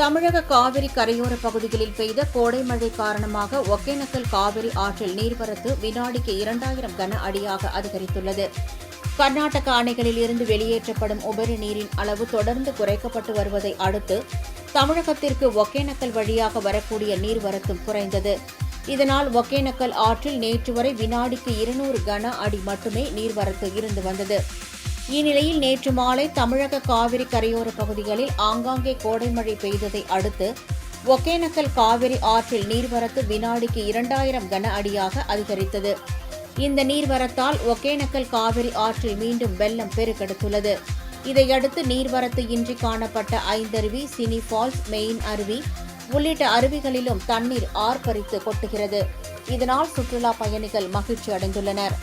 தமிழக காவிரி கரையோர பகுதிகளில் பெய்த கோடை மழை காரணமாக ஒகேனக்கல் காவிரி ஆற்றில் நீர்வரத்து வினாடிக்கு 2000 கன அடியாக அதிகரித்துள்ளது. கர்நாடக அணைகளில் இருந்து வெளியேற்றப்படும் உபரி நீரின் அளவு தொடர்ந்து குறைக்கப்பட்டு வருவதை அடுத்து தமிழகத்திற்கு ஒகேனக்கல் வழியாக வரக்கூடிய நீர்வரத்தும் குறைந்தது. இதனால் ஒகேனக்கல் ஆற்றில் நேற்று வரை வினாடிக்கு 200 கன அடி மட்டுமே நீர்வரத்து இருந்து வந்தது. இந்நிலையில் நேற்று மாலை தமிழக காவிரி கரையோர பகுதிகளில் ஆங்காங்கே கோடை மழை பெய்ததை அடுத்து ஒகேனக்கல் காவிரி ஆற்றில் நீர்வரத்து வினாடிக்கு 2000 கன அடியாக அதிகரித்தது. இந்த நீர்வரத்தால் ஒகேனக்கல் காவிரி ஆற்றில் மீண்டும் வெள்ளம் பெருக்கெடுத்துள்ளது. இதையடுத்து நீர்வரத்து இன்றி காணப்பட்ட ஐந்தருவி, சினி ஃபால்ஸ், மெயின் அருவி உள்ளிட்ட அருவிகளிலும் தண்ணீர் ஆர்ப்பரித்து கொட்டுகிறது. இதனால் சுற்றுலா பயணிகள் மகிழ்ச்சி அடைந்துள்ளனர்.